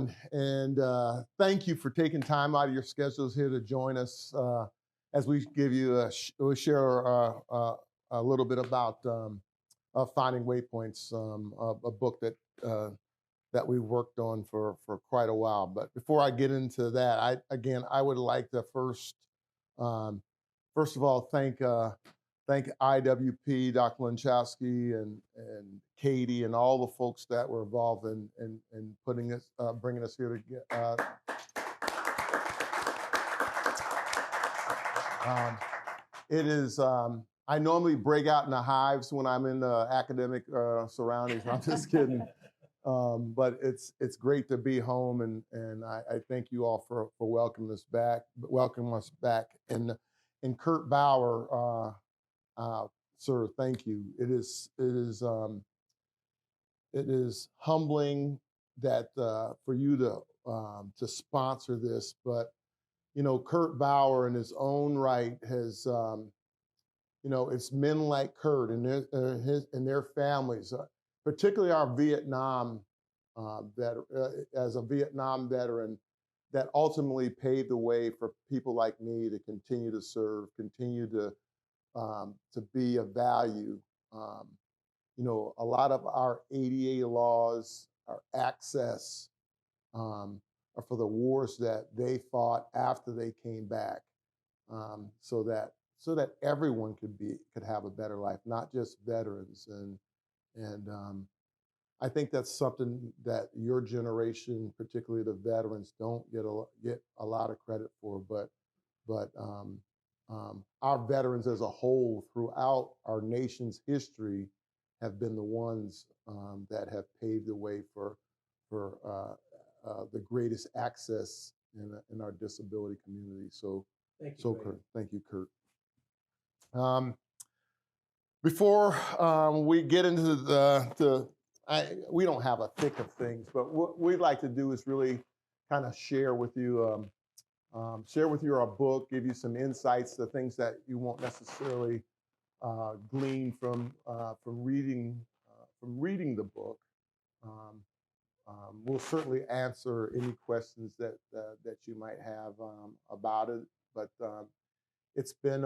everyone, and thank you for taking time out of your schedules here to join us as we give you we share a little bit about Finding Waypoints, a book that that we worked on for quite a while. But before I get into that, I would like to first of all thank IWP, Dr. Lanchowski, and Katie, and all the folks that were involved in putting us, bringing us here to it is. I normally break out in the hives when I'm in the academic surroundings. I'm just kidding. But it's great to be home, and I thank you all for welcoming us back. And Kurt Bauer. Sir, thank you. It is humbling that for you to sponsor this, but you know, Kurt Bauer in his own right has you know, it's men like Kurt and their families, particularly our Vietnam as a Vietnam veteran, that ultimately paved the way for people like me to continue to serve, continue to be of value. You know, a lot of our ADA laws, our access, are for the wars that they fought after they came back, so that everyone could have a better life, not just veterans. And I think that's something that your generation, particularly the veterans, don't get a lot of credit for, but our veterans as a whole throughout our nation's history have been the ones that have paved the way for the greatest access in our disability community. So, Kurt, thank you, Kurt. Before we get into we don't have a thick of things, but what we'd like to do is really kind of share with you our book, give you some insights, the things that you won't necessarily glean from reading the book. We'll certainly answer any questions that you might have about it. But it's been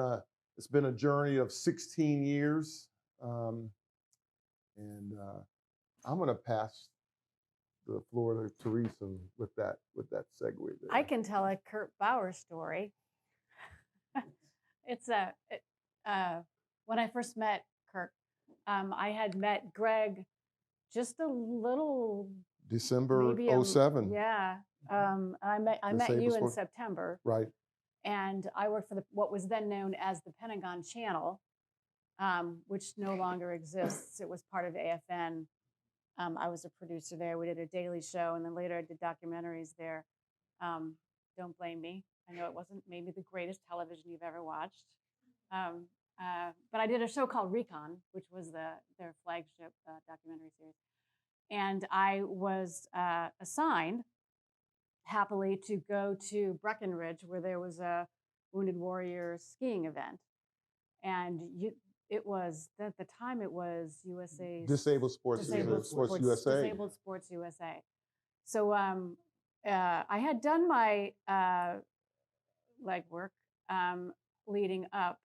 a journey of 16 years, and I'm going to pass the floor to Terese with that segue there. I can tell a Kurt Bauer story. It's when I first met Kurt, I had met Greg just a little December 07. Yeah. I met you in September. Right. And I worked for what was then known as the Pentagon Channel, which no longer exists. It was part of AFN. I was a producer there. We did a daily show, and then later I did documentaries there. Don't blame me. I know it wasn't maybe the greatest television you've ever watched. But I did a show called Recon, which was their flagship documentary series. And I was assigned, happily, to go to Breckenridge, where there was a Wounded Warrior skiing event. And it was, at the time, it was USA Disabled Sports USA. So I had done my legwork leading up,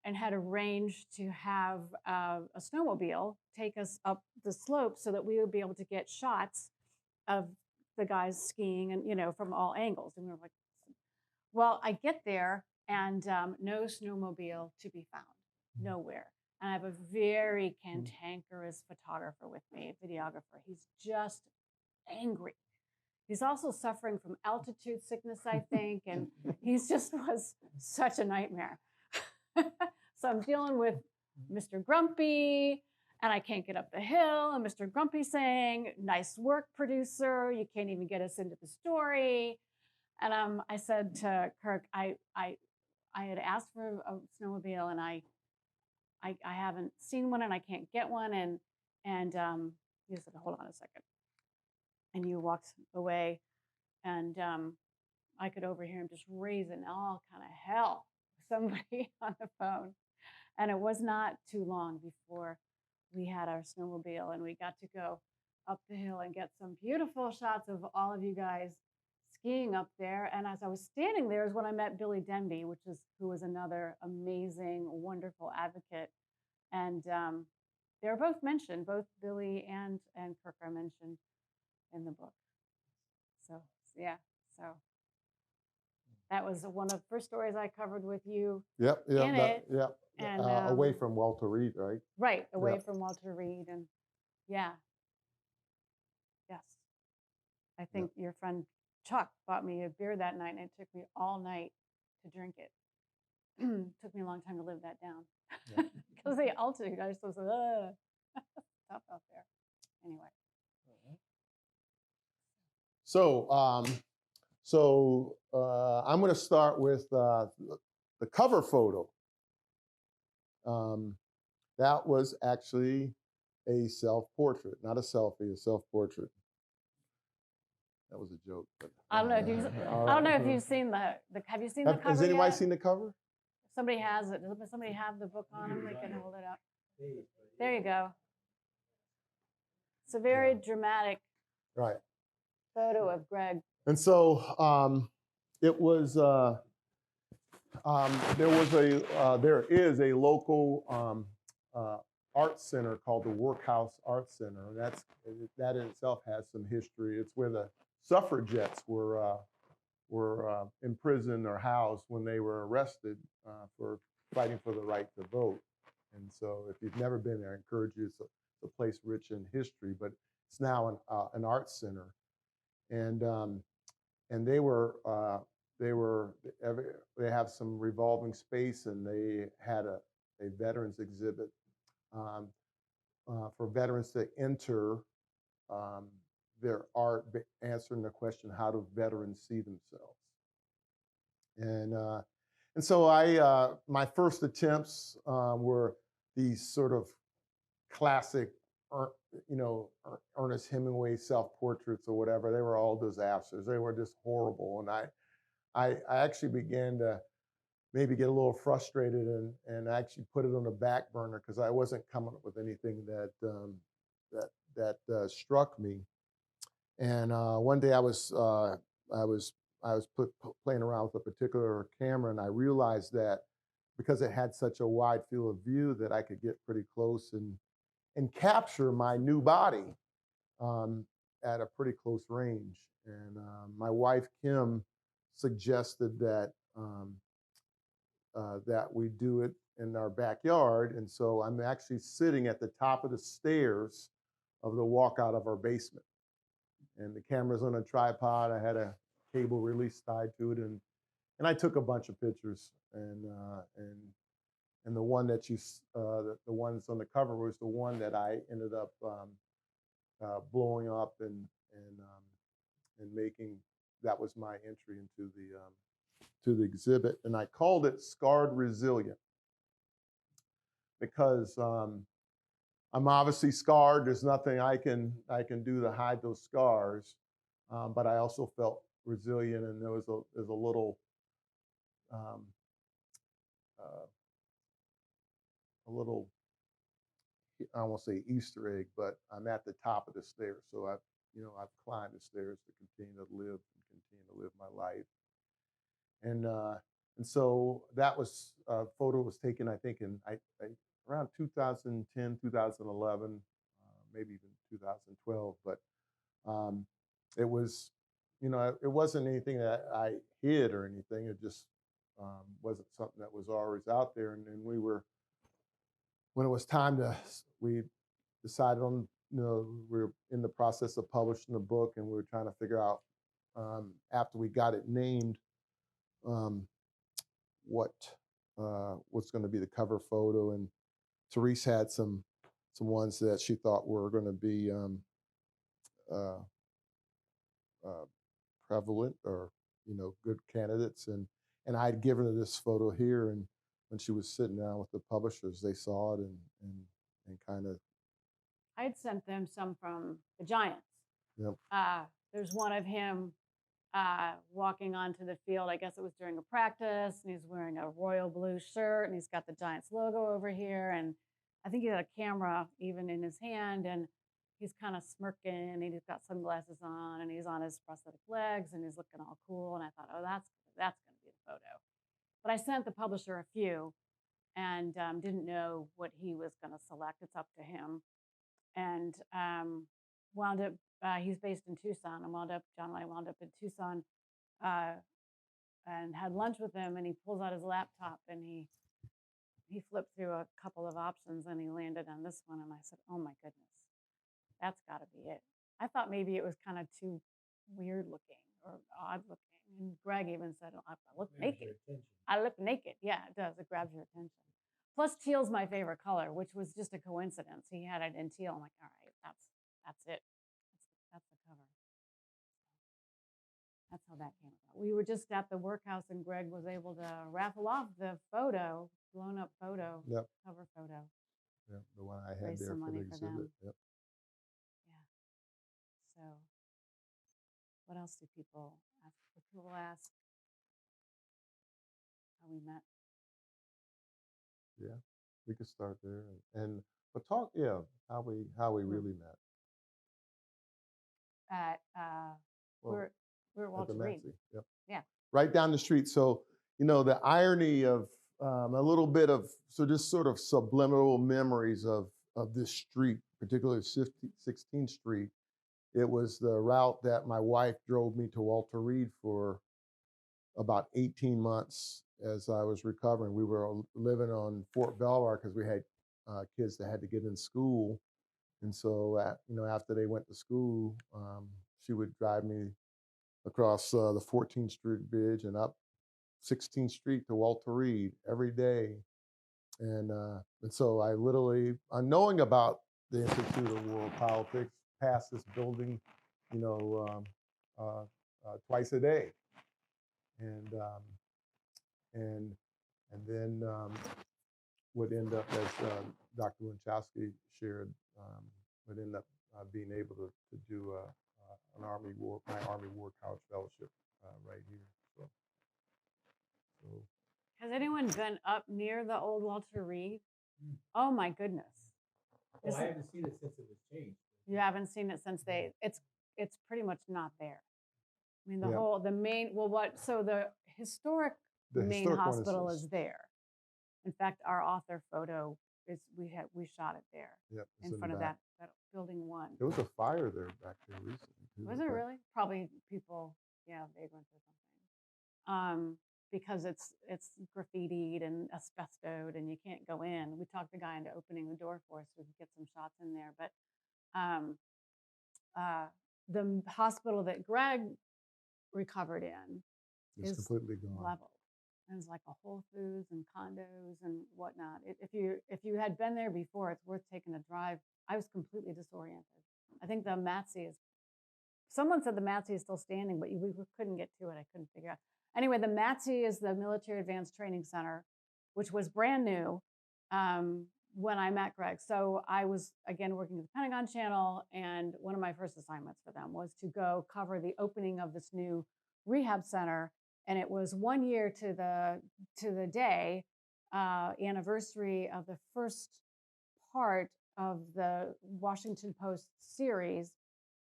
and had arranged to have a snowmobile take us up the slope so that we would be able to get shots of the guys skiing, and, you know, from all angles. And we were like, well, I get there and no snowmobile to be found, nowhere. And I have a very cantankerous photographer with me, videographer. He's just angry. He's also suffering from altitude sickness, I think, and he's just was such a nightmare. So I'm dealing with Mr. Grumpy, and I can't get up the hill, and Mr. Grumpy saying, nice work, producer, you can't even get us into the story. And I said to Kirk, I had asked for a snowmobile, and I haven't seen one, and I can't get one. And he said, hold on a second. And you walked away, and I could overhear him just raising all kind of hell with somebody on the phone. And it was not too long before we had our snowmobile, and we got to go up the hill and get some beautiful shots of all of you guys skiing up there. And as I was standing there is when I met Billy Denby, who was another amazing, wonderful advocate. And they're both mentioned, both Billy and Kirk are mentioned in the book. So yeah, so that was one of the first stories I covered with you. Yep. And away from Walter Reed, right? Right, away from Walter Reed, and yeah, yes. I think your friend Chuck bought me a beer that night, and it took me all night to drink it. Took me a long time to live that down because the altitude. I just was tough out there. Anyway. So, I'm going to start with the cover photo. That was actually a self-portrait, not a selfie, a self-portrait. That was a joke. But, I don't know if you've. I don't know if you've seen the. Have you seen the cover? Has anybody yet? seen the cover? Somebody has it. Does somebody have the book on them? They can hold it up. There you go. It's a very dramatic photo of Greg. And so it was. There is a local art center called the Workhouse Art Center. That in itself has some history. It's where the suffragettes were imprisoned or housed when they were arrested for fighting for the right to vote. And so, if you've never been there, I encourage you. It's a place rich in history, but it's now an art center. And they have some revolving space, and they had a veterans exhibit for veterans to enter their art, answering the question, how do veterans see themselves? And so my first attempts were these sort of classic, Ernest Hemingway self-portraits or whatever. They were all disasters. They were just horrible. And I actually began to maybe get a little frustrated and actually put it on the back burner because I wasn't coming up with anything that struck me. And one day I was playing around with a particular camera, and I realized that because it had such a wide field of view that I could get pretty close and capture my new body at a pretty close range. And my wife Kim suggested that that we do it in our backyard, and so I'm actually sitting at the top of the stairs of the walkout of our basement. And the camera's on a tripod. I had a cable release tied to it, and I took a bunch of pictures. And the one that the one that's on the cover was the one that I ended up blowing up and making. That was my entry into the exhibit, and I called it "Scarred Resilient" because I'm obviously scarred. There's nothing I can do to hide those scars. But I also felt resilient, and there's a little I won't say Easter egg, but I'm at the top of the stairs, so I've climbed the stairs to continue to live my life, and so that photo was taken, I think, in around 2010, 2011, maybe even 2012, but it was, it wasn't anything that I hid or anything. It just wasn't something that was always out there. And then when it was time we decided on, we were in the process of publishing the book, and we were trying to figure out, after we got it named, what's going to be the cover photo. And Terese had some ones that she thought were going to be prevalent or good candidates, and I had given her this photo here, and when she was sitting down with the publishers, they saw it and kind of. I'd sent them some from the Giants. Yep. There's one of him walking onto the field. I guess it was during a practice, and he's wearing a royal blue shirt, and he's got the Giants logo over here, and I think he had a camera even in his hand, and he's kind of smirking, and he's got sunglasses on, and he's on his prosthetic legs, and he's looking all cool. And I thought, oh, that's going to be the photo. But I sent the publisher a few, and didn't know what he was going to select. It's up to him. And wound up, he's based in Tucson. John and I wound up in Tucson, and had lunch with him, and he pulls out his laptop, and he flipped through a couple of options, and he landed on this one. And I said, oh my goodness, that's got to be it. I thought maybe it was kind of too weird looking or odd looking. And Greg even said, oh, I look naked. I look naked. Yeah, it does. It grabs your attention. Plus, teal's my favorite color, which was just a coincidence. He had it in teal. I'm like, all right, that's it. That's the cover. That's how that came about. We were just at the workhouse, and Greg was able to raffle off the photo, blown up photo, Yep. cover photo. Yeah, the one I had Raise there some for the money for them. exhibit. Yep. Yeah. So, what else do people ask? People ask how we met. Yeah, we could start there, but talk. Yeah, how we really met. At Well, we're at Walter the Reed. MATC. Yep. Yeah. Right down the street. So the irony of a little bit of just sort of subliminal memories of this street, particularly 16th Street. It was the route that my wife drove me to Walter Reed for about 18 months as I was recovering. We were living on Fort Belvoir because we had kids that had to get in school. And so, after they went to school, she would drive me across the 14th Street Bridge and up 16th Street to Walter Reed every day. And so I literally, knowing about the Institute of World Politics, passed this building, twice a day. And then would end up, as Dr. Winchowski shared, would end up being able to do my Army War College Fellowship right here. So. Has anyone been up near the old Walter Reed? Oh my goodness! Well, I haven't seen it since it was changed. You haven't seen it since it's pretty much not there. I mean, the main, so the historic main hospital is there. In fact, our author photo is, we shot it there. Yep, in front of that building one. There was a fire there back there recently. Was it really? Probably people, vagrants or something. Because it's graffitied and asbestoed, and you can't go in. We talked the guy into opening the door for us so we could get some shots in there. But the hospital that Greg recovered in is completely gone. Leveled. And it's like a Whole Foods and condos and whatnot. If you had been there before, it's worth taking a drive. I was completely disoriented. I think the MATC someone said the MATC is still standing, but we couldn't get to it. I couldn't figure out. Anyway, the MATC is the Military Advanced Training Center, which was brand new when I met Greg. So I was, again, working at the Pentagon Channel, and one of my first assignments for them was to go cover the opening of this new rehab center. And it was 1 year to the day anniversary of the first part of the Washington Post series,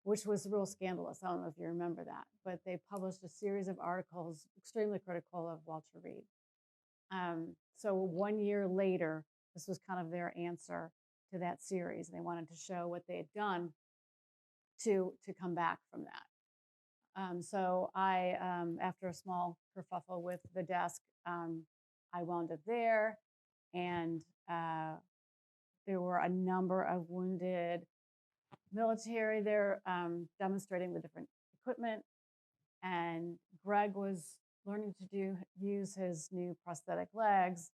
which was real scandalous. I don't know if you remember that, but they published a series of articles extremely critical of Walter Reed. So 1 year later, this was kind of their answer to that series. They wanted to show what they had done to come back from that. So I, after a small kerfuffle with the desk, I wound up there, and there were a number of wounded military there demonstrating the different equipment, and Greg was learning to use his new prosthetic legs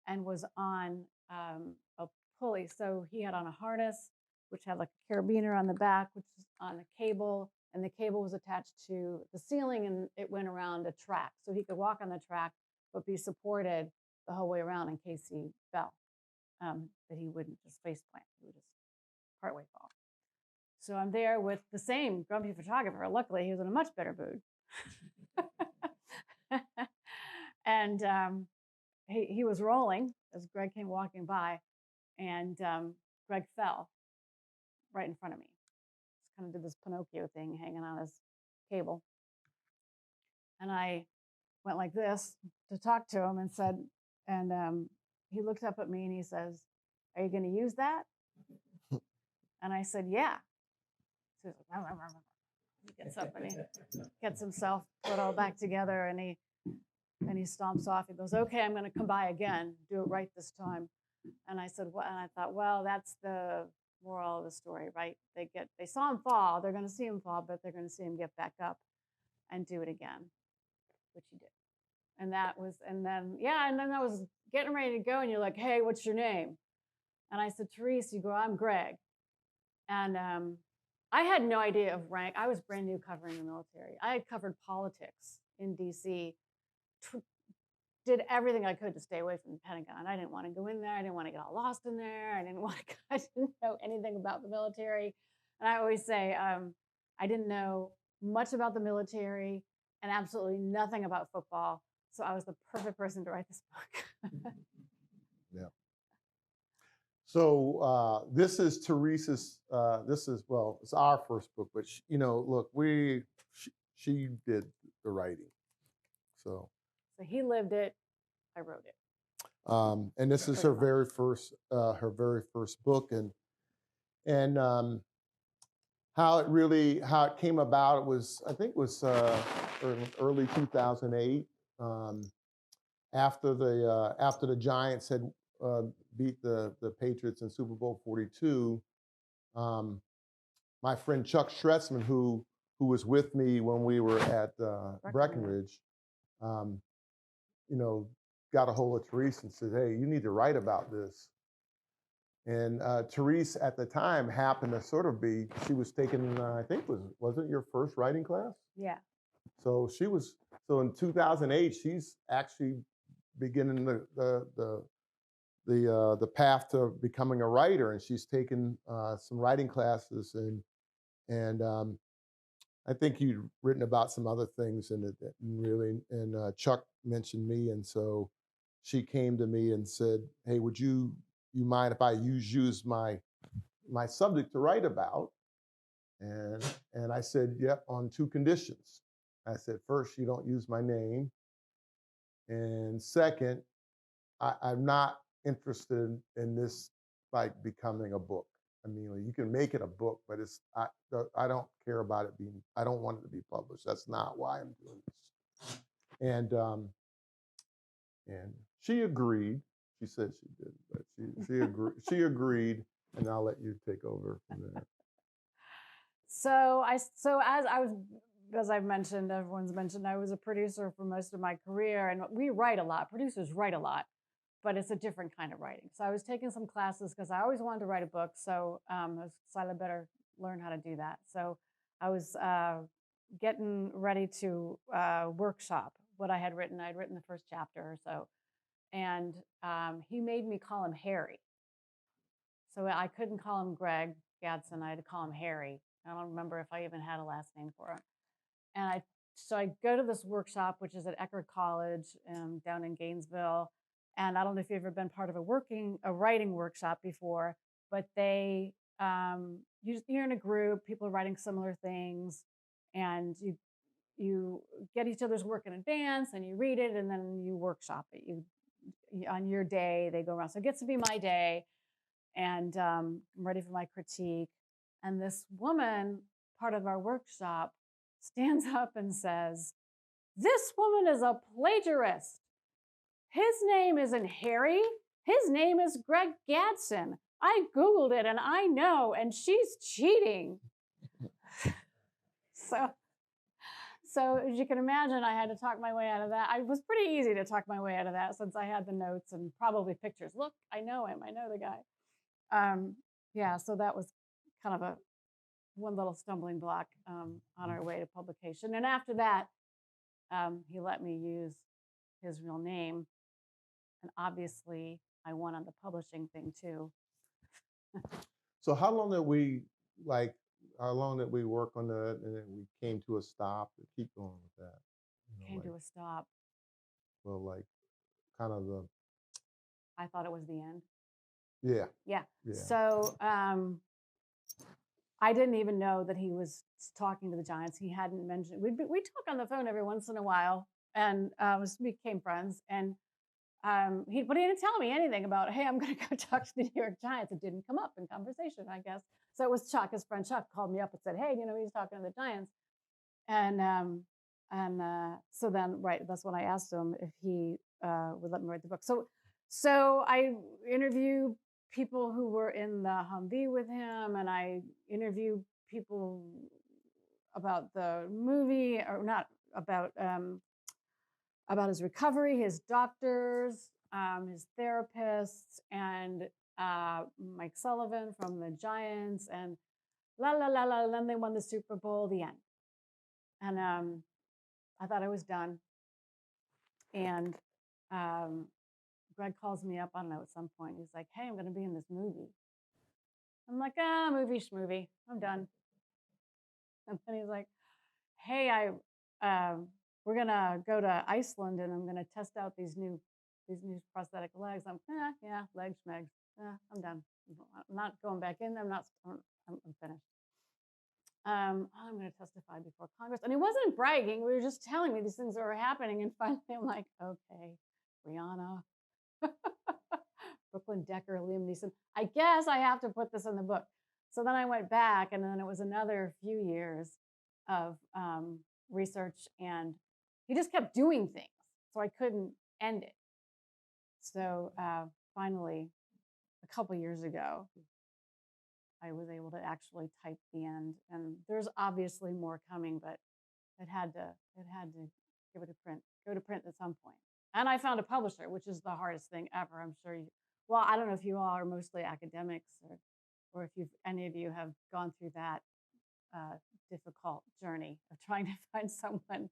and was on a pulley. So he had on a harness, which had like a carabiner on the back, which was on a cable, and the cable was attached to the ceiling, and it went around a track. So he could walk on the track, but be supported the whole way around in case he fell, that he wouldn't just face plant, he would just partway fall. So I'm there with the same grumpy photographer. Luckily, he was in a much better mood. And he was rolling as Greg came walking by, and Greg fell right in front of me. kind of did this Pinocchio thing hanging on his cable. And I went like this to talk to him and said, and he looked up at me and he says, "Are you going to use that?" And I said, "Yeah." So he's like, he gets up and he gets himself put all back together and he stomps off. He goes, "Okay, I'm going to come by again. Do it right this time." And I said, "What?" And I thought, well, that's the moral of the story, right? They saw him fall. They're going to see him fall, but they're going to see him get back up and do it again, which he did. And then I was getting ready to go, and you're like, "Hey, what's your name?" And I said, "Terese." You go, "I'm Greg." And I had no idea of rank. I was brand new covering the military. I had covered politics in DC, did everything I could to stay away from the Pentagon. I didn't want to go in there. I didn't want to get all lost in there. I didn't know anything about the military. And I always say I didn't know much about the military and absolutely nothing about football. So I was the perfect person to write this book. Yeah. So this is Teresa's. It's our first book, but look, she did the writing. So he lived it. I wrote it. And this is her very first book, and how it came about. It was, I think, early 2008. After the Giants had beat the Patriots in Super Bowl 42, my friend Chuck Schretzman, who was with me when we were at Breckenridge, got a hold of Terese and said, "Hey, you need to write about this." And Terese at the time happened to sort of she was taking, I think wasn't your first writing class? Yeah. So in 2008, she's actually beginning the path to becoming a writer, and she's taken some writing classes, and I think you'd written about some other things in it, and Chuck mentioned me, and so she came to me and said, "Hey, would you mind if I use my subject to write about?" And I said, "Yep, on two conditions." I said, "First, you don't use my name, and second, I'm not interested in this like becoming a book. I mean, you can make it a book, but I don't care about it being. I don't want it to be published. That's not why I'm doing this." And she agreed. She said she did, but she agreed. She agreed, and I'll let you take over from there. As I've mentioned, everyone's mentioned, I was a producer for most of my career, and we write a lot. Producers write a lot, but it's a different kind of writing. So I was taking some classes because I always wanted to write a book. So I decided I better learn how to do that. So I was getting ready to workshop what I had written. I'd written the first chapter or so. And he made me call him Harry. So I couldn't call him Greg Gadson. I had to call him Harry. I don't remember if I even had a last name for him. And so I go to this workshop, which is at Eckerd College down in Gainesville. And I don't know if you've ever been part of a writing workshop before, but you're in a group, people are writing similar things, and you get each other's work in advance, and you read it, and then you workshop it. You on your day, they go around. So it gets to be my day, and I'm ready for my critique. And this woman, part of our workshop, stands up and says, "This woman is a plagiarist. His name isn't Harry. His name is Greg Gadson. I Googled it and I know, and she's cheating." So as you can imagine, I had to talk my way out of that. It was pretty easy to talk my way out of that since I had the notes and probably pictures. Look, I know him. I know the guy. So that was kind of one little stumbling block on our way to publication. And after that, he let me use his real name. And obviously, I won on the publishing thing too. So how long did we work on that, and then we came to a stop to keep going with that? Came to a stop. Well, kind of the. I thought it was the end. Yeah. Yeah. So I didn't even know that he was talking to the Giants. He hadn't mentioned. We talk on the phone every once in a while, and we became friends. And but he didn't tell me anything about, hey, I'm going to go talk to the New York Giants. It didn't come up in conversation, I guess. So it was Chuck, his friend Chuck, called me up and said, hey, he's talking to the Giants. And so then, right, that's when I asked him if he would let me write the book. So I interview people who were in the Humvee with him, and I interview people about the movie, or not about his recovery, his doctors, his therapists, and Mike Sullivan from the Giants, and la la la la. And then they won the Super Bowl. The end. And I thought I was done. And Greg calls me up, I don't know, at some point. He's like, hey, I'm going to be in this movie. I'm like, movie schmovie. I'm done. And then he's like, hey, we're going to go to Iceland, and I'm going to test out these new prosthetic legs. I'm, yeah, legs, schmegs. I'm done. I'm not going back in. I'm finished. I'm going to testify before Congress. And he wasn't bragging. We were just telling me these things that were happening. And finally, I'm like, okay, Rihanna, Brooklyn Decker, Liam Neeson. I guess I have to put this in the book. So then I went back, and then it was another few years of research, and he just kept doing things. So I couldn't end it. So finally, a couple years ago, I was able to actually type the end, and there's obviously more coming, but it had to go to print at some point. And I found a publisher, which is the hardest thing ever. I'm sure well, I don't know if you all are mostly academics, or if any of you have gone through that difficult journey of trying to find someone.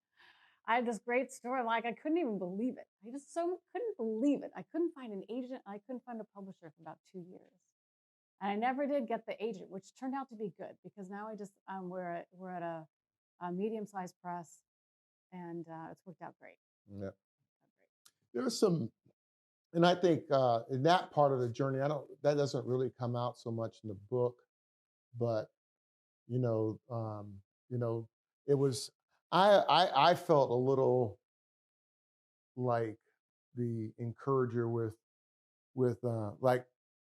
I had this great story. Like, I couldn't even believe it. I just couldn't believe it. I couldn't find an agent. I couldn't find a publisher for about 2 years. And I never did get the agent, which turned out to be good, because now we're at a medium-sized press, and it's worked out great. Yeah. There was some, and I think in that part of the journey, that doesn't really come out so much in the book, but it was, I felt a little like the encourager with like,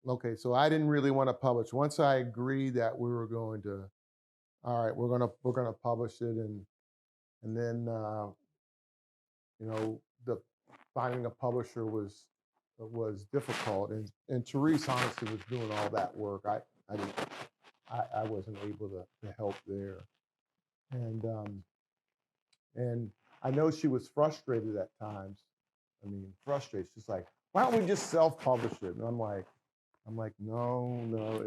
okay, so I didn't really want to publish. Once I agreed that we were going to, all right, we're gonna publish it, and then the finding a publisher was difficult, and Terese honestly was doing all that work. I wasn't able to help there, and I know she was frustrated at times. I mean, frustrated. She's like, why don't we just self-publish it? And I'm like, no,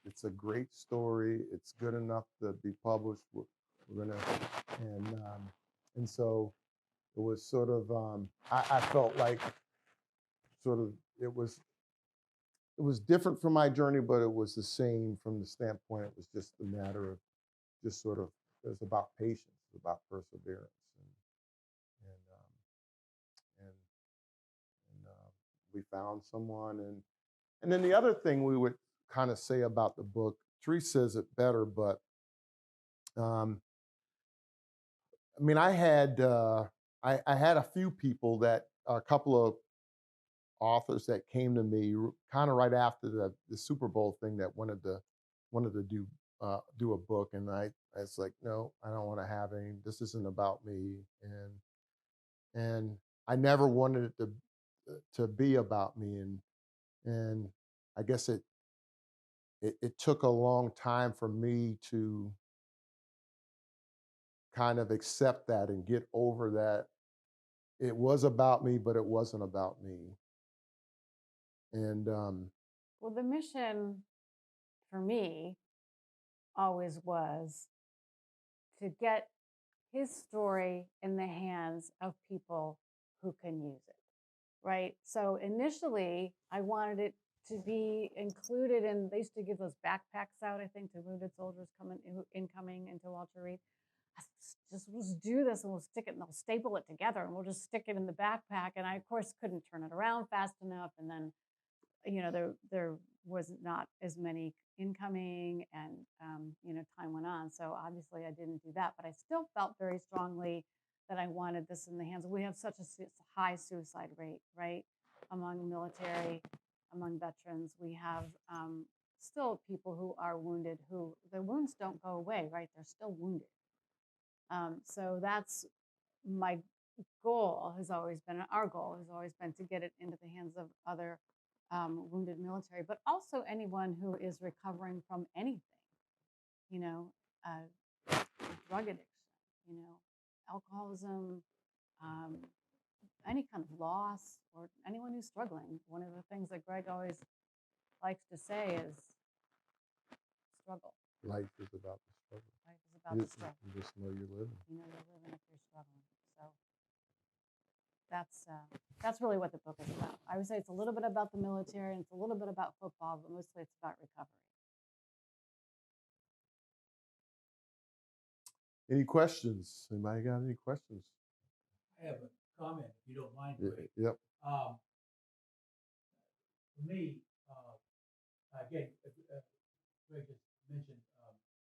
it's a great story. It's good enough to be published. We're gonna, and so it was sort of, I felt like sort of it was different from my journey, but it was the same from the standpoint. It was just a matter of just sort of, it was about patience, it was about perseverance, and we found someone, and then the other thing we would kind of say about the book, Terese says it better, but I mean, I had a few people a couple of authors that came to me kind of right after the Super Bowl thing that wanted to do a book, and I was like, no, I don't want to have any. This isn't about me, and I never wanted it to be about me, and I guess it took a long time for me to kind of accept that and get over that. It was about me, but it wasn't about me. And Well, the mission for me always was to get his story in the hands of people who can use it, right? So initially, I wanted it to be included in, they used to give those backpacks out, I think, to wounded soldiers incoming into Walter Reed. Let's do this, and we'll stick it, and they'll staple it together, and we'll just stick it in the backpack. And I, of course, couldn't turn it around fast enough. And then, they're was not as many incoming, and time went on. So obviously I didn't do that, but I still felt very strongly that I wanted this in the hands. We have such a high suicide rate, right, among military, among veterans. We have still people who are wounded, who their wounds don't go away, right? They're still wounded. So that's my goal has always been, our goal has always been to get it into the hands of other wounded military, but also anyone who is recovering from anything, drug addiction, alcoholism, any kind of loss, or anyone who's struggling. One of the things that Greg always likes to say is struggle. Life is about the struggle. Life is about the struggle. You just know you're living. You know you're living if you're struggling. So that's really what the book is about. I would say it's a little bit about the military and it's a little bit about football, but mostly it's about recovery. Any questions? Anybody got any questions? I have a comment, if you don't mind, Greg. Yep. For me, again, Greg just mentioned,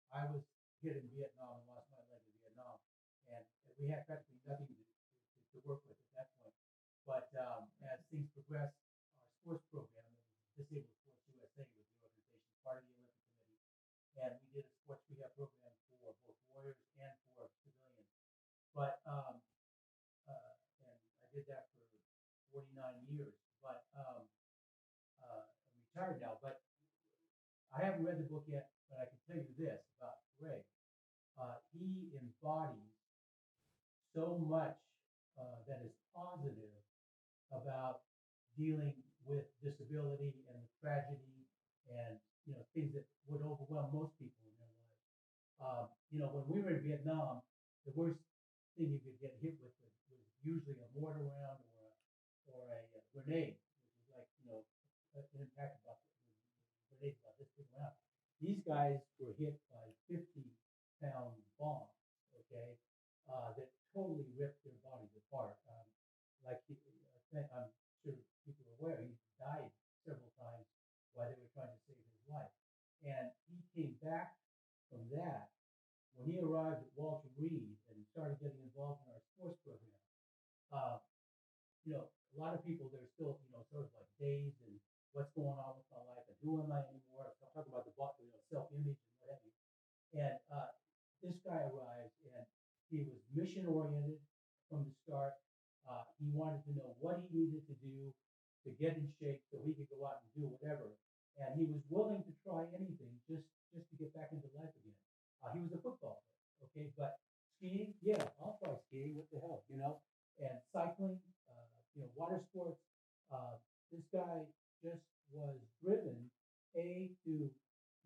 I was hit in Vietnam and lost my leg in Vietnam, and we had practically nothing to work with at that point. But as things progressed, our sports program, Disabled Sports USA, was the organization, part of the Olympic Committee, and we did a sports rehab program for both warriors and for civilians. But and I did that for 49 years. But I'm retired now. But I haven't read the book yet. But I can tell you this about Greg. He embodies so much that is positive about dealing with disability and the tragedy and things that would overwhelm most people in their life. When we were in Vietnam, the worst thing you could get hit with was usually a mortar round or a grenade, which is like an impact about grenades about this big around. These guys were hit by 50-pound bombs, okay, that totally ripped their bodies apart. I'm sure people are aware, he died several times while they were trying to save his life. And he came back from that. When he arrived at Walter Reed and started getting involved in our sports program, a lot of people, they're still, sort of like dazed and what's going on with my life and who am I anymore? I'm talking about the self-image and what have you. And this guy arrived and he was mission-oriented from the start. He wanted to know what he needed to do to get in shape so he could go out and do whatever. And he was willing to try anything just to get back into life again. He was a football player, okay? But skiing, yeah, I'll try skiing, what the hell, And cycling, water sports. This guy just was driven, to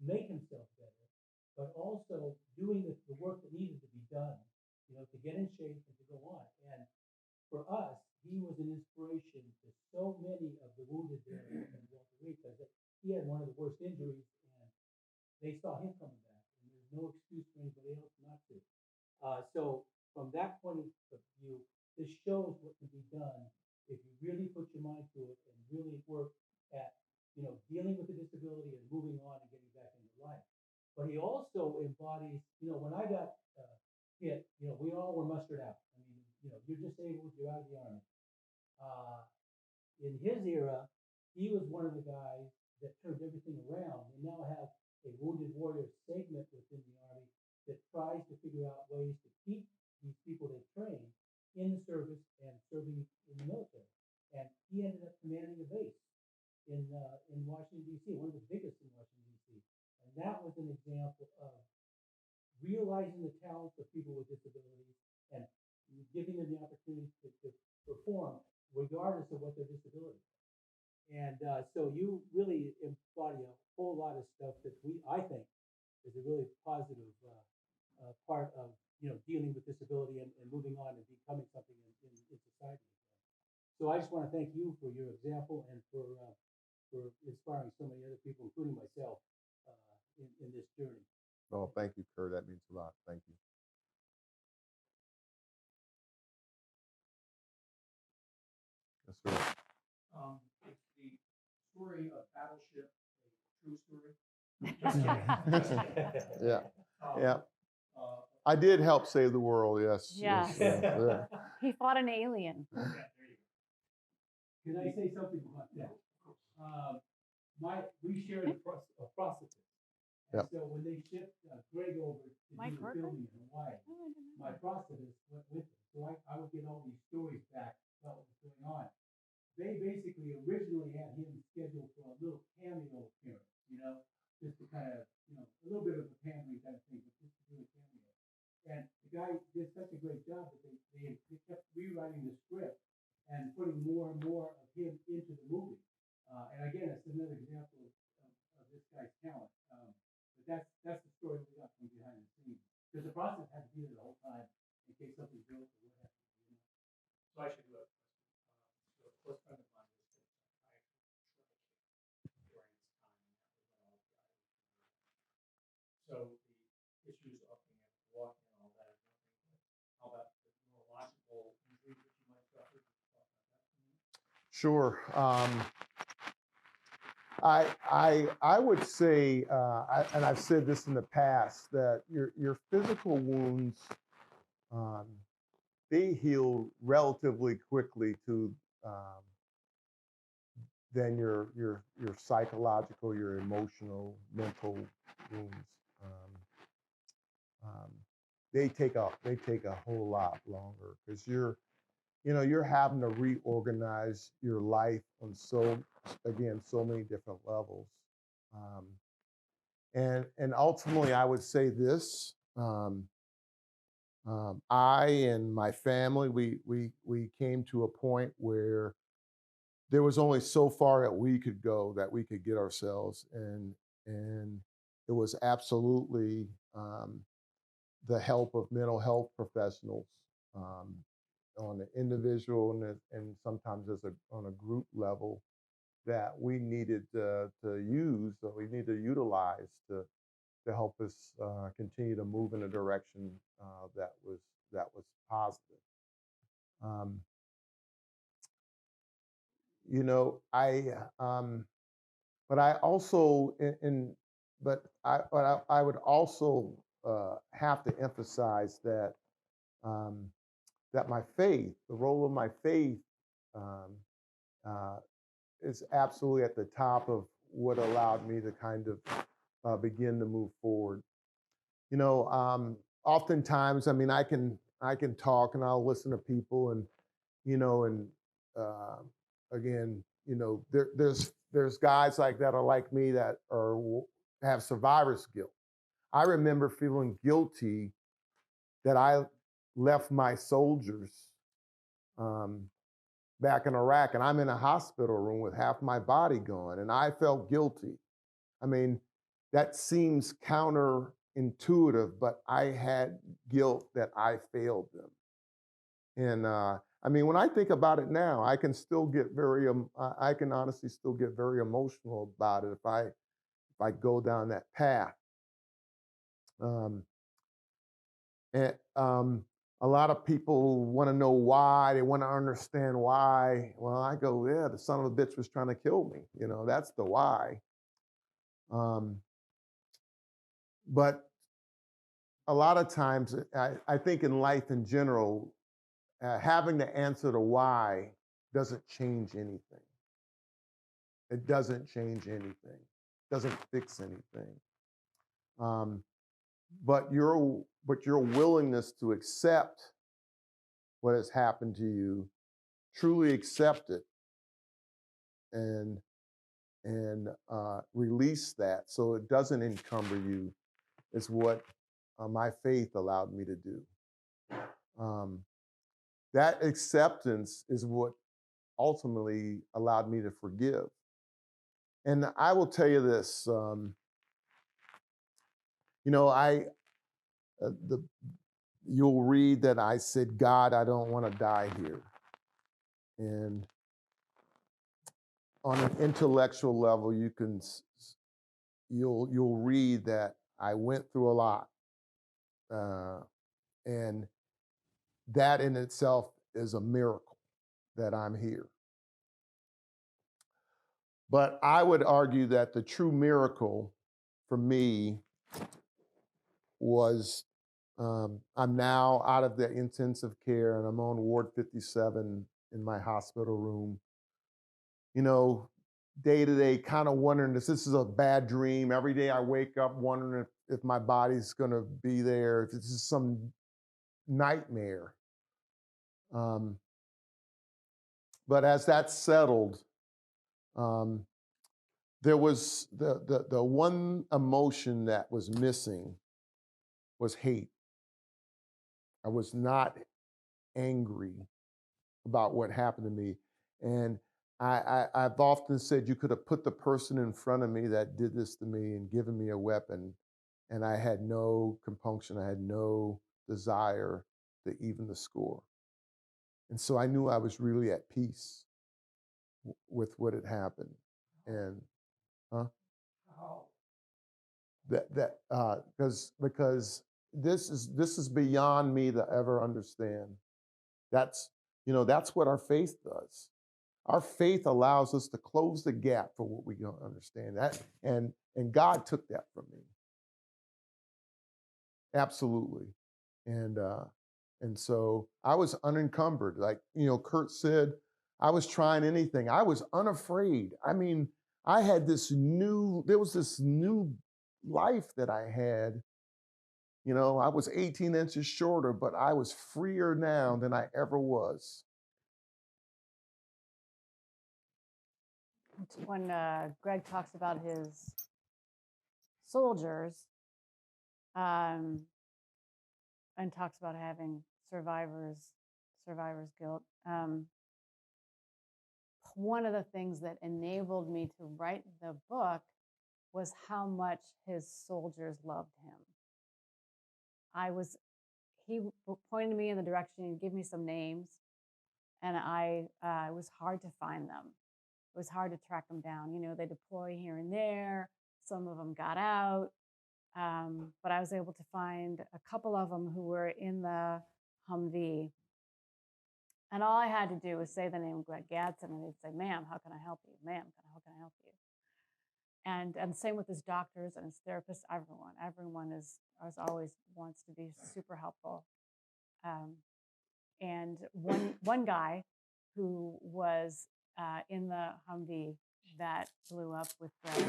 make himself better, but also doing the work that needed to be done, to get in shape and to go on. And for us, he was an inspiration to so many of the wounded there in Walter Reed, because he had one of the worst injuries, and they saw him coming back, and there's no excuse for anybody else not to. So from that point of view, this shows what can be done if you really put your mind to it and really work at, dealing with the disability and moving on and getting back into life. But he also embodies, when I got hit, we all were mustered out. I mean, you're disabled, you're out of the Army. In his era, he was one of the guys that turned everything around. We now have a wounded warrior segment within the Army that tries to figure out ways to keep these people they train in the service and serving in the military. And he ended up commanding a base in Washington, D.C., one of the biggest in Washington, D.C. And that was an example of realizing the talents of people with disabilities and giving them the opportunity to perform regardless of what their disability is. And so you really embody a whole lot of stuff that I think is a really positive part of dealing with disability and moving on and becoming something in society. So I just want to thank you for your example and for inspiring so many other people, including myself, in this journey. Oh, thank you, Kurt. That means a lot. Thank you. Yes, sir. It's the story of Battleship, a true story? Just kidding. Just kidding. Yeah, Um, yeah. uh, I did help save the world. Yes. Yeah. Yes, yeah. He fought an alien. Yeah, there you go. Can I say something about that? We shared a process. And Yep. so when they shipped Greg over to Mike do the Parker? filming in Hawaii, Oh, I didn't know my that. process went with it. So I would get all these stories back about what was going on. They basically originally had him scheduled for a little cameo appearance, just to kind of, a little bit of a family kind of thing, but just to do a cameo. And the guy did such a great job that they kept rewriting the script and putting more and more of him into the movie. And again, it's another example of this guy's talent. But that's the story we got from behind the scenes. Because the process had to be there the whole time in case something broke or what happened. So I should do it. So a close friend of mine was a psychiatrist during his time, and that was when all the guys. So the issues of being able to walk and all that is one thing, but how about the neurological injuries that you might suffer? Can you talk about that for me? Sure. I would say, and I've said this in the past, that your physical wounds, they heal relatively quickly to than your psychological, your emotional, mental wounds. They take a whole lot longer because you're having to reorganize your life on so many different levels. Um, and ultimately, I would say this: I and my family, we came to a point where there was only so far that we could go, that we could get ourselves, and it was absolutely the help of mental health professionals um, on an individual and sometimes on a group level that we needed to use, that we need to utilize to help us continue to move in a direction that was positive. Um, but I also I would also have to emphasize that um, that my faith, the role of my faith, um, uh, is absolutely at the top of what allowed me to kind of begin to move forward. Oftentimes, I mean, I can talk and I'll listen to people, and uh, again, there's guys like that are like me that have survivor's guilt. I remember feeling guilty that I left my soldiers um, back in Iraq, and I'm in a hospital room with half my body gone, and I felt guilty. I mean, that seems counterintuitive, but I had guilt that I failed them. And I mean, when I think about it now, I can still get I can honestly still get very emotional about it if I go down that path. Um, and a lot of people want to know why. They want to understand why. Well, I go, yeah, the son of a bitch was trying to kill me. That's the why. But a lot of times, I think in life in general, having to answer the why doesn't change anything. It doesn't change anything. Doesn't fix anything. But your willingness to accept what has happened to you, truly accept it, and release that so it doesn't encumber you, is what my faith allowed me to do. That acceptance is what ultimately allowed me to forgive. And I will tell you this, I the you'll read that I said, God, I don't want to die here. And on an intellectual level, you'll read that I went through a lot, and that in itself is a miracle that I'm here. But I would argue that the true miracle for me was I'm now out of the intensive care and I'm on Ward 57 in my hospital room. You know, day to day, kind of wondering if this is a bad dream. Every day I wake up wondering if my body's going to be there, if this is some nightmare. But as that settled, there was the one emotion that was missing was hate. I was not angry about what happened to me. And I've often said you could have put the person in front of me that did this to me and given me a weapon, and I had no compunction. I had no desire to even the score. And so I knew I was really at peace with what had happened. And How? Because this is beyond me to ever understand. That's that's what our faith does. Our faith allows us to close the gap for what we don't understand. That and God took that from me. Absolutely. And so I was unencumbered. Like, Kurt said, I was trying anything. I was unafraid. I mean, there was this new life that I had. I was 18 inches shorter, but I was freer now than I ever was. When Greg talks about his soldiers and talks about having survivor's guilt, one of the things that enabled me to write the book was how much his soldiers loved him. He pointed me in the direction and gave me some names, and it was hard to find them. It was hard to track them down. They deploy here and there. Some of them got out. But I was able to find a couple of them who were in the Humvee. And all I had to do was say the name Greg Gadson, and they'd say, "Ma'am, how can I help you? Ma'am, how can I help you?" And same with his doctors and his therapists, everyone. Everyone is always wants to be super helpful. And one guy who was in the Humvee that blew up with Greg,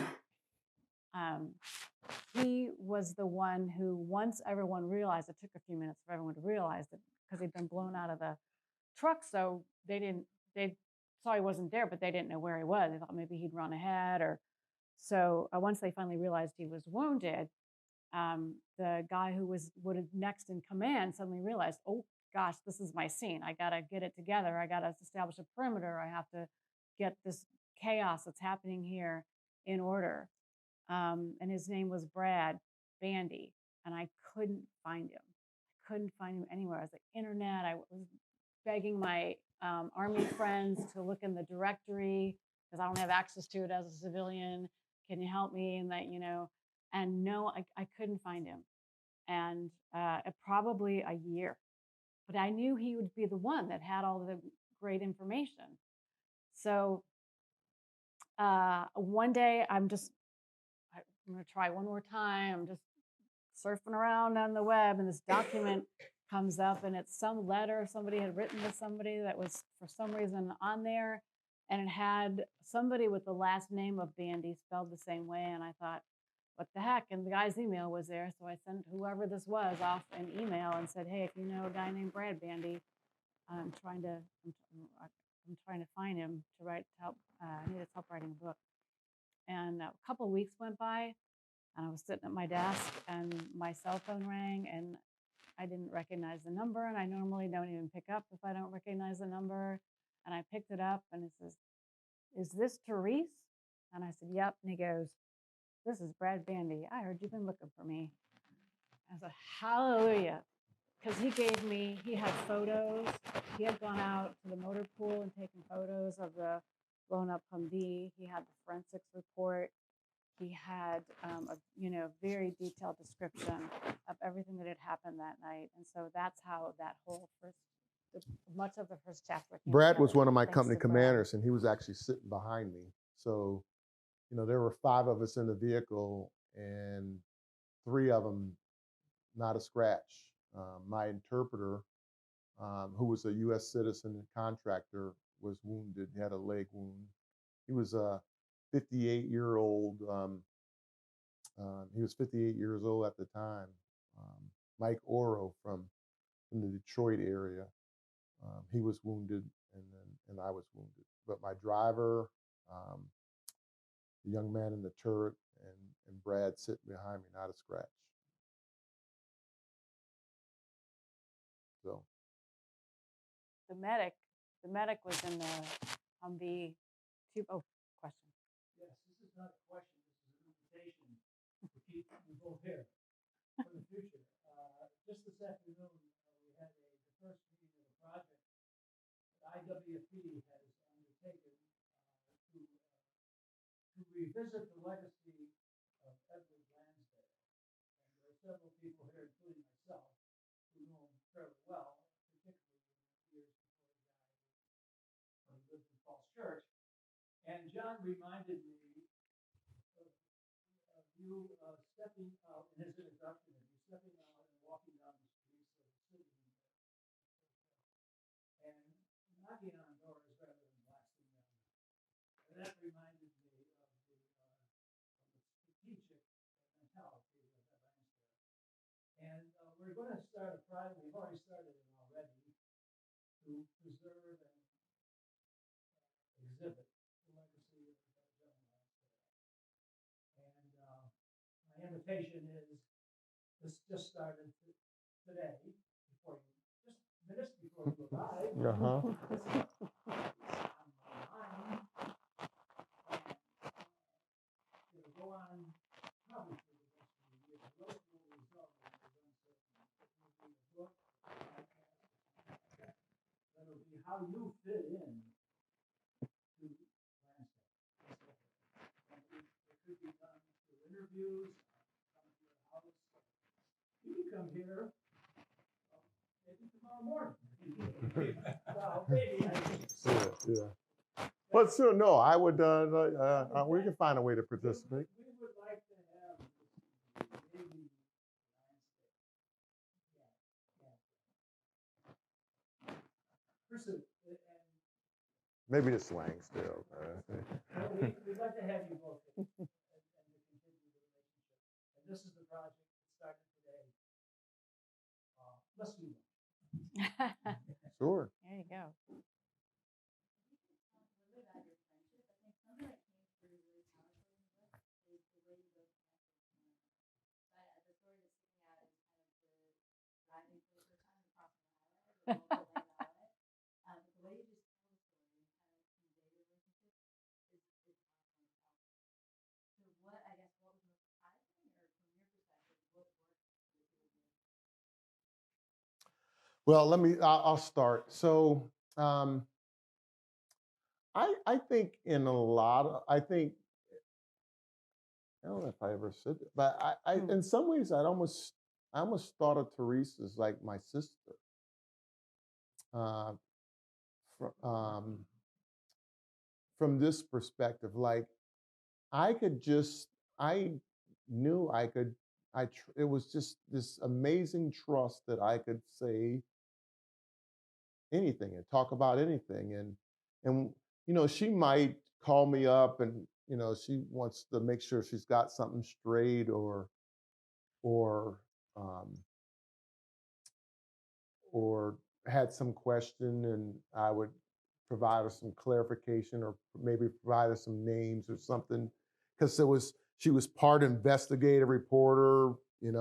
he was the one who, once everyone realized, it took a few minutes for everyone to realize that, because he'd been blown out of the truck, so they saw he wasn't there, but they didn't know where he was. They thought maybe he'd run ahead, or so. Once they finally realized he was wounded, the guy who was next in command suddenly realized, oh gosh, this is my scene. I gotta get it together. I gotta establish a perimeter. I have to get this chaos that's happening here in order. And his name was Brad Bandy, and I couldn't find him. I couldn't find him anywhere. I was like, internet. I was begging my Army friends to look in the directory because I don't have access to it as a civilian. Can you help me? And and no, I couldn't find him. And probably a year. But I knew he would be the one that had all the great information. So one day I'm going to try one more time. I'm just surfing around on the web, and this document comes up, and it's some letter somebody had written to somebody that was for some reason on there, and it had somebody with the last name of Bandy spelled the same way. And I thought, what the heck? And the guy's email was there, so I sent whoever this was off an email and said, hey, if you know a guy named Brad Bandy, I'm trying to find him to help. I need his help writing a book. And a couple of weeks went by, and I was sitting at my desk, and my cell phone rang, and I didn't recognize the number, and I normally don't even pick up if I don't recognize the number. And I picked it up, and it says, "Is this Terese?" And I said, "Yep." And he goes, "This is Brad Bandy. I heard you've been looking for me." I said, "Hallelujah." Because he had photos. He had gone out to the motor pool and taken photos of the blown up Humvee. He had the forensics report. He had a very detailed description of everything that had happened that night. And so that's how that whole much of the first chapter came Brad was together, one of my thanks company to Brad. commanders, and he was actually sitting behind me. So, there were 5 of us in the vehicle, and 3 of them not a scratch. My interpreter, who was a U.S. citizen and contractor, was wounded. He had a leg wound. He was a 58-year-old. He was 58 years old at the time. Mike Oro from the Detroit area. He was wounded, and I was wounded. But my driver, the young man in the turret, and Brad sitting behind me, not a scratch. So The medic was in the Humvee. Oh, question. Yes, this is not a question, this is an invitation to keep you both here for the future. Just this afternoon, we had the first meeting of the project that IWP has undertaken to revisit the legacy of Edward Lansdale. And there are several people here, including myself, who know him fairly well, particularly in the years before he died when he lived in Falls Church. And John reminded me of you stepping out in his introduction, of you stepping out and walking down the streets of the city and knocking on doors rather than blasting them. And that reminded me of the strategic mentality of Lansdale. And we're going to start a project, we've already started it already, to preserve and exhibit the legacy of John Lansdale. And my invitation is, this just started today, just minutes before you arrived. Uh-huh. This is on my mind. And it'll go on probably for the rest of the year. The rest will result in the run certain. It will be a book, a podcast, that'll be how you fit in to Lansdale. And it could be done through interviews, come to your house. You can come here maybe tomorrow morning. Well, maybe I think. Yeah. But sure, no, I would. We can find a way to participate. We would like to have maybe Pursuit. And Maybe the slang still. we'd like to have you both here and to continue the relationship. And this is the project that started today. Let's do that. Sure. There you go. Well, I'll start. So, I think in a lot of, I don't know if I ever said it, but in some ways, I almost thought of Terese as like my sister. From this perspective, like I knew I could, it was just this amazing trust that I could say anything and talk about anything. And she might call me up and, she wants to make sure she's got something straight or had some question, and I would provide her some clarification or maybe provide her some names or something, because she was part investigative reporter, and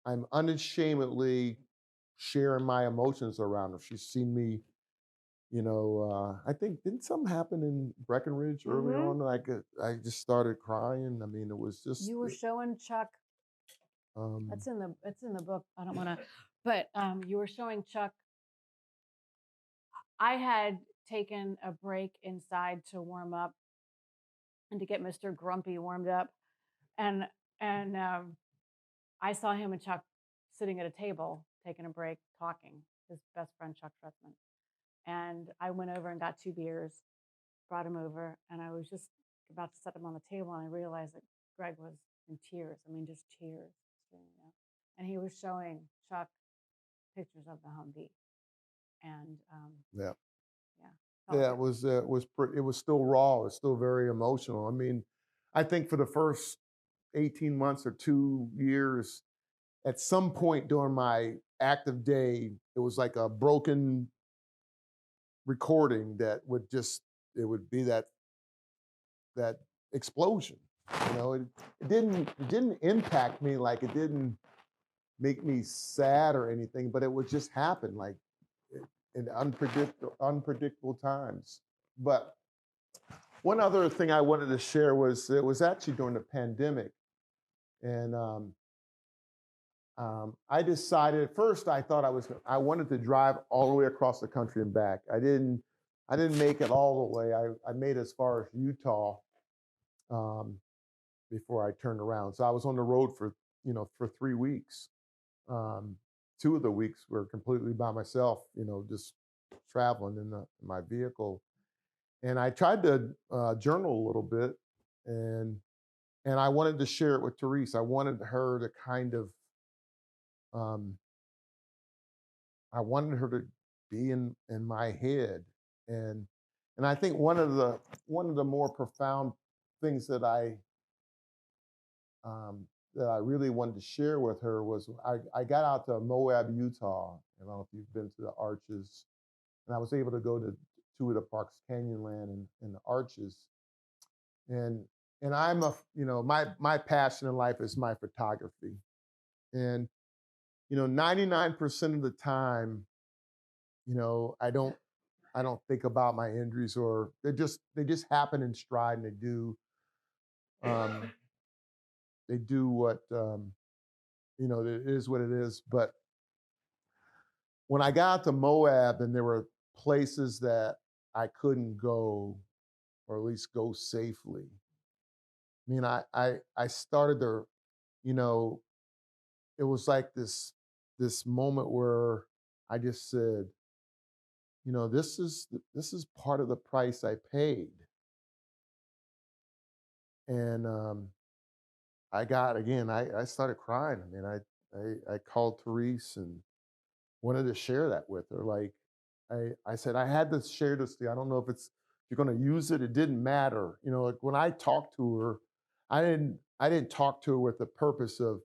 I'm unashamedly sharing my emotions around her. She's seen me, I think, didn't something happen in Breckenridge early on? I just started crying. I mean, it was just. You were showing Chuck. It's in the book. I don't want to, but you were showing Chuck. I had taken a break inside to warm up and to get Mr. Grumpy warmed up, and I saw him and Chuck sitting at a table taking a break talking, his best friend, Chuck Tretzman. And I went over and got 2 beers, brought him over, and I was just about to set him on the table, and I realized that Greg was in tears. I mean, just tears. And he was showing Chuck pictures of the Humvee. And Yeah. felt Yeah, good. it was still raw. It's still very emotional. I mean, I think for the first 18 months or 2 years, at some point during my active day, it was like a broken recording that would just it would be that explosion. You know, it didn't impact me, like it didn't make me sad or anything, but it would just happen like in unpredictable times. But one other thing I wanted to share was it was actually during the pandemic, and I decided at first I wanted to drive all the way across the country and back. I didn't make it all the way. I made it as far as Utah um, before I turned around. So I was on the road for 3 weeks. Um, 2 of the weeks were completely by myself, just traveling in my vehicle. And I tried to journal a little bit, and I wanted to share it with Terese. I wanted her to kind of um, I wanted her to be in my head, and I think one of the more profound things that I really wanted to share with her was I got out to Moab, Utah. I don't know if you've been to the Arches, and I was able to go to 2 of the parks, Canyonland and the Arches, and I'm my passion in life is my photography, and 99% of the time, I don't think about my injuries, or they just happen in stride, and um, they do what it is what it is. But when I got to Moab and there were places that I couldn't go, or at least go safely, I mean, I started to, you know, it was like this moment where I just said, this is part of the price I paid. And I started crying. I mean, I called Terese and wanted to share that with her. Like, I said, I had to share this to you. I don't know if you're going to use it. It didn't matter. Like when I talked to her, I didn't talk to her with the purpose of,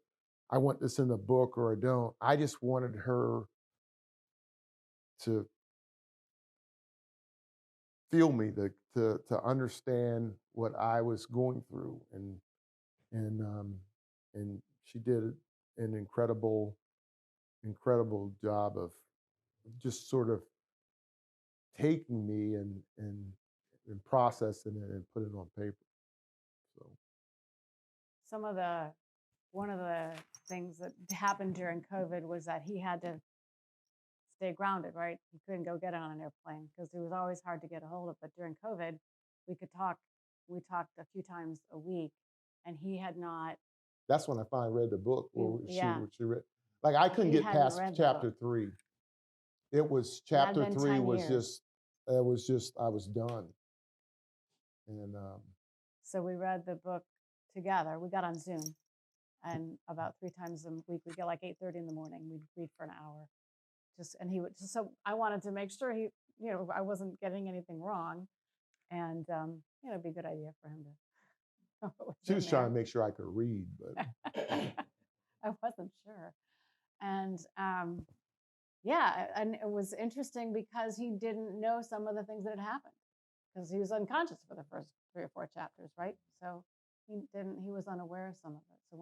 I want this in the book or I don't. I just wanted her to feel me, to understand what I was going through. And, and she did an incredible job of just sort of taking me and processing it and putting it on paper. So One of the things that happened during COVID was that he had to stay grounded, right? He couldn't go get on an airplane because it was always hard to get a hold of. But during COVID, we could talk. We talked a few times a week, and he had not. that's when I finally read the book. Or Yeah, she read. Like I couldn't he get hadn't past read the chapter book. 3. It was And that'd chapter been 3 10 was years. just I was done. And So we read the book together. We got on Zoom, and about 3 times a week, we get like 8:30 in the morning. We'd read for an hour. And he would. So I wanted to make sure I wasn't getting anything wrong, and it'd be a good idea for him to know what was she in was trying there. to make sure I could read, but I wasn't sure. And yeah, and it was interesting because he didn't know some of the things that had happened because he was unconscious for the first 3 or 4 chapters, right? So he was unaware of some of it. So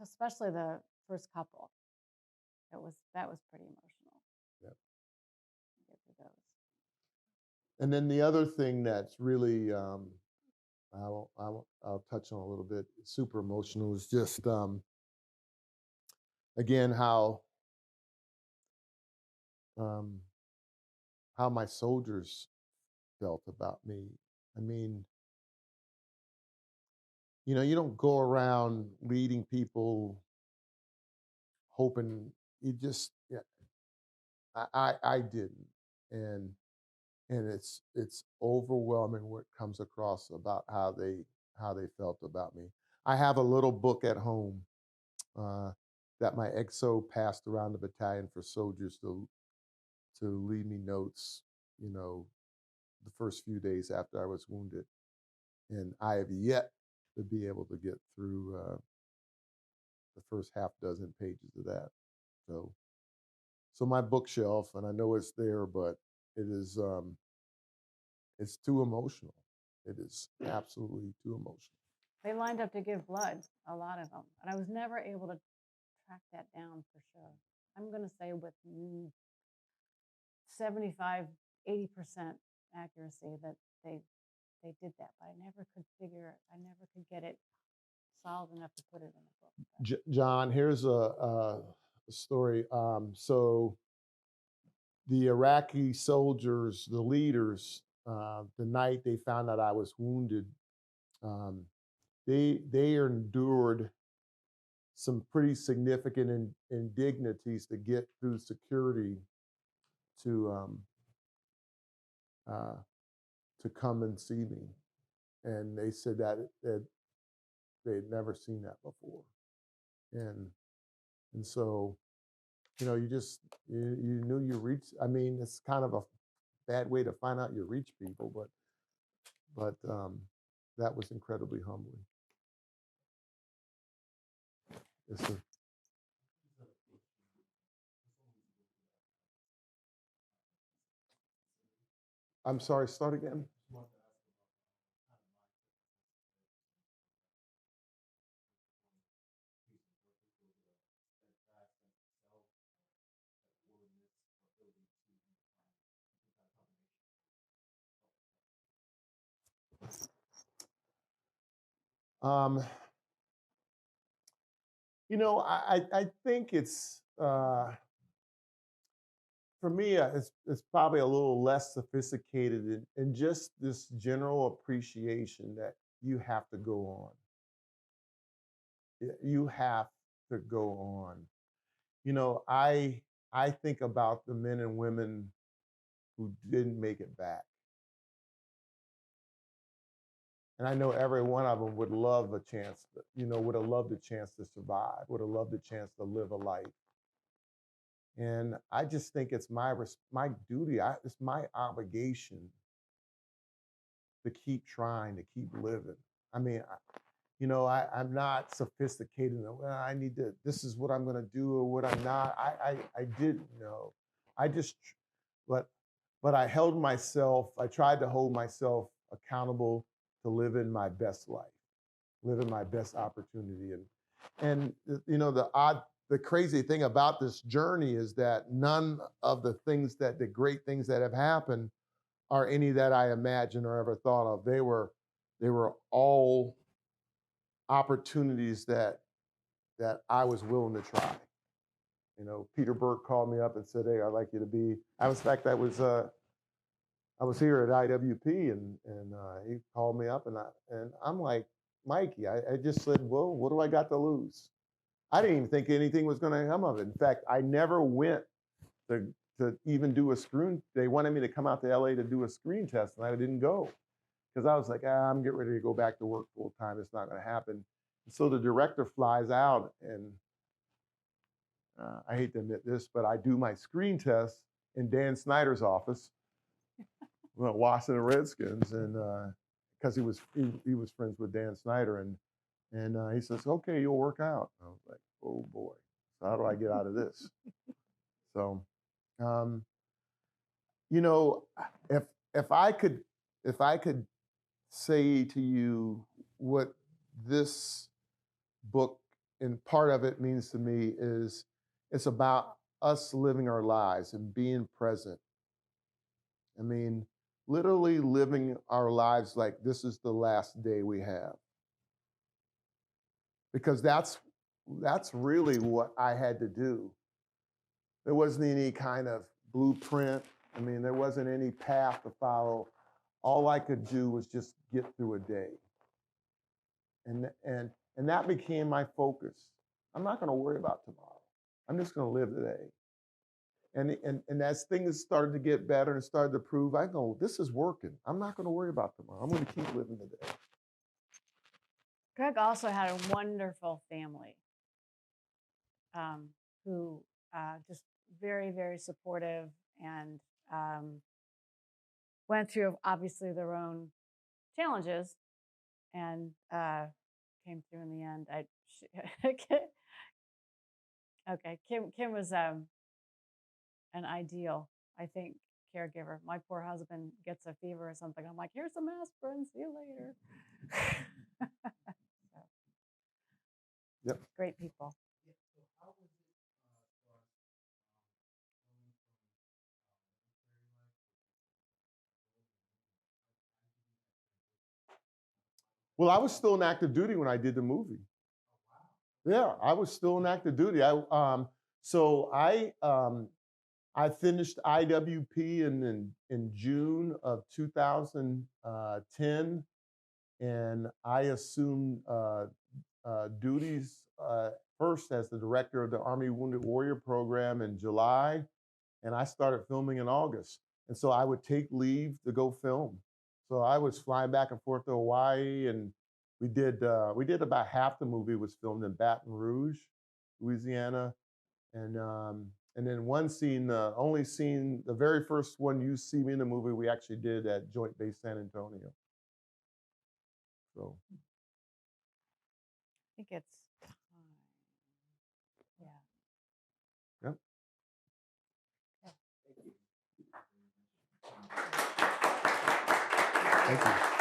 especially the first couple, that was pretty emotional. yeah. Get through those. And then the other thing that's really I'll touch on a little bit, super emotional, is just again um, how my soldiers felt about me. I mean, you don't go around leading people hoping. You just, yeah, I didn't, and it's overwhelming what comes across about how they felt about me. I have a little book at home uh, that my XO passed around the battalion for soldiers to leave me notes, you know, the first few days after I was wounded, and I have yet to be able to get through the first half dozen pages of that. So, so my bookshelf, and I know it's there, but it is it's too emotional. It is absolutely too emotional. They lined up to give blood, a lot of them, and I was never able to track that down for sure. I'm going to say with 75, 80% accuracy that they did that, but I never could figure it. I never could get it solved enough to put it in a book. John, here's a story. So the Iraqi soldiers, the leaders, the night they found out I was wounded, um, they endured some pretty significant indignities to get through security to uh, to come and see me, and they said that they'd never seen that before, and so you know you knew you reached. I mean, it's kind of a bad way to find out you reach people, but that was incredibly humbling. Yes, sir. I'm sorry. Start again. Um, you know, I think it's for me, it's probably a little less sophisticated in just this general appreciation that you have to go on. You have to go on. You know, I think about the men and women who didn't make it back. And I know every one of them would love a chance, you know, would have loved a chance to survive, would have loved a chance to live a life. And I just think it's my duty, it's my obligation to keep trying, to keep living. I mean, you know, I'm not sophisticated. Well, I need to, this is what I'm going to do or what I'm not. I didn't know. I just, but, but I held myself, I tried to hold myself accountable to live in my best life, live in my best opportunity. And you know, the crazy thing about this journey is that none of the great things that have happened are any that I imagined or ever thought of. They were all opportunities that I was willing to try. You know, Peter Burke called me up and said, "Hey, I'd like you to be." I was, in fact, I was here at IWP, and he called me up, and I'm like, Mikey, I just said, "Well, what do I got to lose?" I didn't even think anything was going to come of it. In fact, I never went to even do a screen. They wanted me to come out to LA to do a screen test, and I didn't go because I was like, I'm getting ready to go back to work full time. It's not going to happen. And so the director flies out, and I hate to admit this, but I do my screen test in Dan Snyder's office, Washington Redskins, and because he was friends with Dan Snyder, and he says, "Okay, you'll work out." I was like, "Oh boy, so how do I get out of this?" So, um, you know, if if I could if I could say to you what this book and part of it means to me is it's about us living our lives and being present. I mean, literally living our lives like this is the last day we have. Because that's really what I had to do. There wasn't any kind of blueprint. I mean, there wasn't any path to follow. All I could do was just get through a day. And that became my focus. I'm not going to worry about tomorrow. I'm just going to live today. And as things started to get better and started to prove, I go, this is working. I'm not going to worry about tomorrow. I'm going to keep living today. Greg also had a wonderful family who just very, very supportive and went through obviously their own challenges and came through in the end. Okay, Kim was an ideal, I think, caregiver. My poor husband gets a fever or something. I'm like, here's some aspirin. See you later. So, Yep. great people. Well, I was still in active duty when I did the movie. Yeah, I was still in active duty. So I finished IWP in June of 2010, and I assumed duties first as the director of the Army Wounded Warrior Program in July, and I started filming in August. And so I would take leave to go film. So I was flying back and forth to Hawaii, and we did about half the movie was filmed in Baton Rouge, Louisiana, and then one scene, only scene, the very first one you see me in the movie, we actually did at Joint Base San Antonio. So I think it's time. Yeah. Yep. Okay. Thank you.